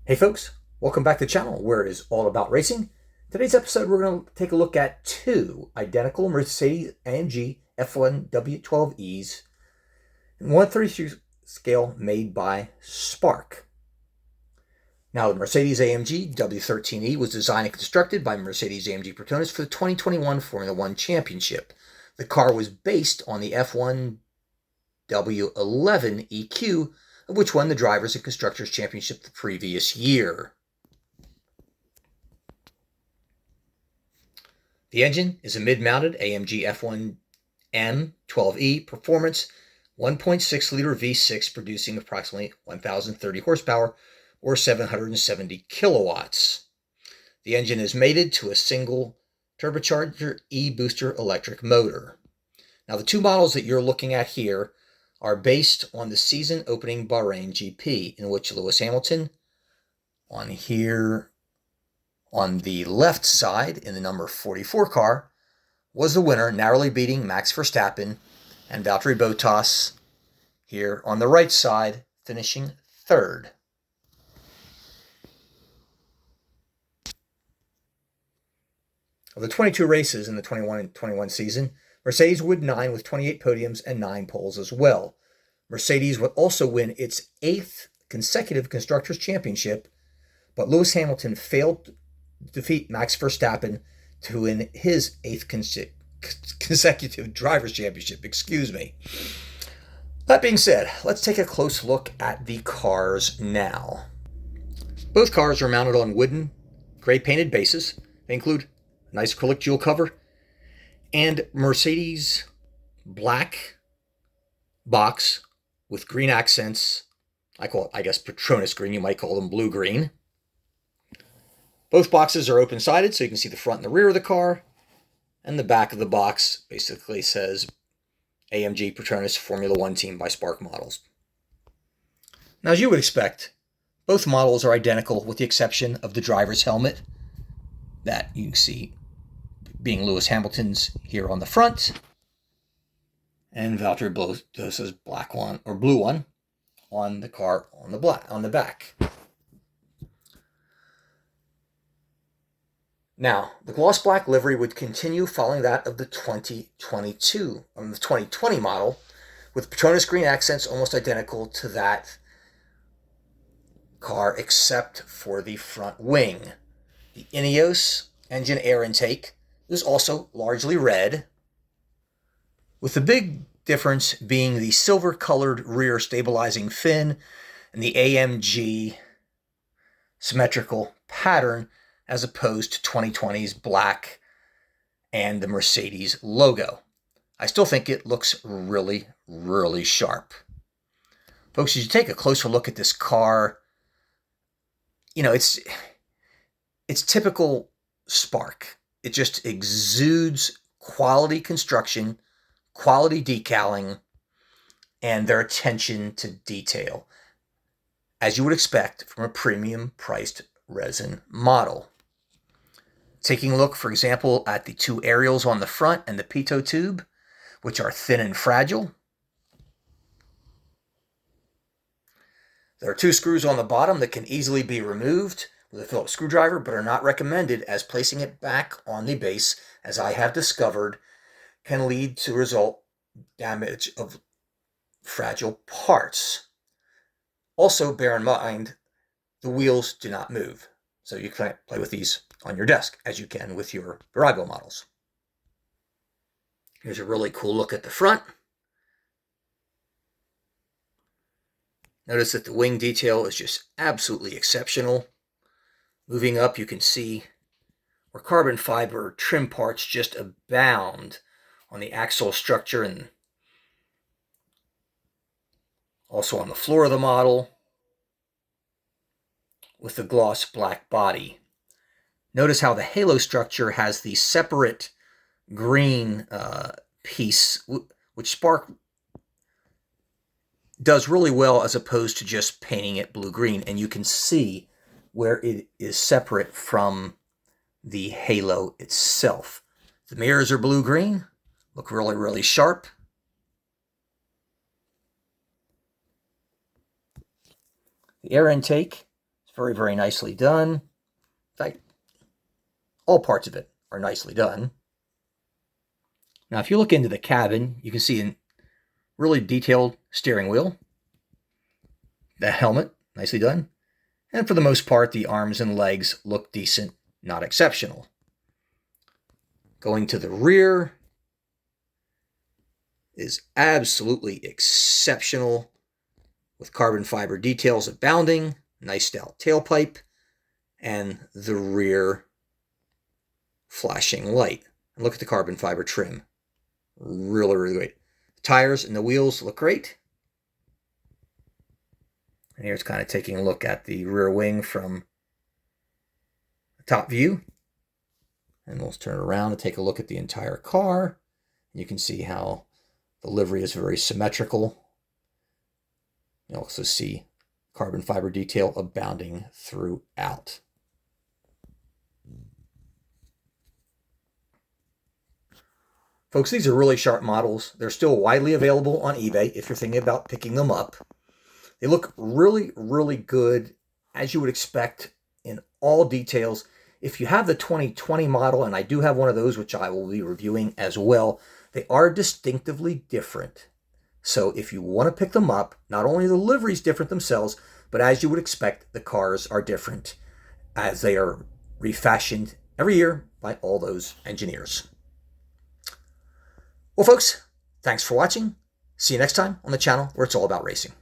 Hey folks, welcome back to the channel where it is all about racing. Today's episode we're going to take a look at two identical Mercedes AMG F1 W12Es in 1/33 scale made by Spark. Now the Mercedes AMG W13E was designed and constructed by Mercedes AMG Petronas for the 2021 Formula One Championship. The car was based on the F1 W11EQ, which won the Drivers' and Constructors' Championship the previous year. The engine is a mid-mounted AMG F1 M12E Performance 1.6-liter V6 producing approximately 1,030 horsepower or 770 kilowatts. The engine is mated to a single turbocharger E-booster electric motor. Now the two models that you're looking at here are based on the season opening Bahrain GP, in which Lewis Hamilton, on here on the left side in the number 44 car, was the winner, narrowly beating Max Verstappen, and Valteri Bottas here on the right side, finishing third. Of the 22 races in the 21 season, Mercedes would 9 with 28 podiums and 9 poles as well. Mercedes would also win its 8th consecutive Constructors' Championship, but Lewis Hamilton failed to defeat Max Verstappen to win his 8th consecutive Drivers' Championship. That being said, let's take a close look at the cars now. Both cars are mounted on wooden, gray painted bases. They include a nice acrylic jewel cover and Mercedes black box with green accents. I call it, I guess, Petronas green. You might call them blue-green. Both boxes are open-sided, so you can see the front and the rear of the car. And the back of the box basically says AMG Petronas Formula One Team by Spark Models. Now, as you would expect, both models are identical with the exception of the driver's helmet that you can see being Lewis Hamilton's here on the front, and Valtteri Bottas's black one or blue one on the car on the back. Now, the gloss black livery would continue following that of the 2020 model, with Petronas green accents almost identical to that car except for the front wing. The Ineos engine air intake is also largely red, with the big difference being the silver-colored rear stabilizing fin and the AMG symmetrical pattern as opposed to 2020's black and the Mercedes logo. I still think it looks really, really sharp. Folks, as you take a closer look at this car, you know, it's typical Spark. It just exudes quality construction, quality decaling, and their attention to detail, as you would expect from a premium-priced resin model. Taking a look, for example, at the two aerials on the front and the pitot tube, which are thin and fragile. There are two screws on the bottom that can easily be removed with a Phillips screwdriver, but are not recommended, as placing it back on the base, as I have discovered, can lead to result damage of fragile parts. Also, bear in mind, the wheels do not move, so you can't play with these on your desk as you can with your Variable models. Here's a really cool look at the front. Notice that the wing detail is just absolutely exceptional. Moving up, you can see where carbon fiber trim parts just abound on the axle structure and also on the floor of the model with the gloss black body. Notice how the halo structure has the separate green piece, which Spark does really well as opposed to just painting it blue-green, and you can see where it is separate from the halo itself. The mirrors are blue-green, look really, really sharp. The air intake is Very, very nicely done. In fact, all parts of it are nicely done. Now, if you look into the cabin, you can see a really detailed steering wheel. The helmet, nicely done. And for the most part, the arms and legs look decent, not exceptional. Going to the rear is absolutely exceptional, with carbon fiber details abounding, nice stout tailpipe, and the rear flashing light. And look at the carbon fiber trim. Really, really great. The tires and the wheels look great. And here's kind of taking a look at the rear wing from the top view. And we'll turn it around and take a look at the entire car. You can see how the livery is very symmetrical. You'll also see carbon fiber detail abounding throughout. Folks, these are really sharp models. They're still widely available on eBay if you're thinking about picking them up. They look really, really good, as you would expect, in all details. If you have the 2020 model, and I do have one of those, which I will be reviewing as well, they are distinctively different. So if you want to pick them up, not only are the liveries different themselves, but as you would expect, the cars are different, as they are refashioned every year by all those engineers. Well, folks, thanks for watching. See you next time on the channel where it's all about racing.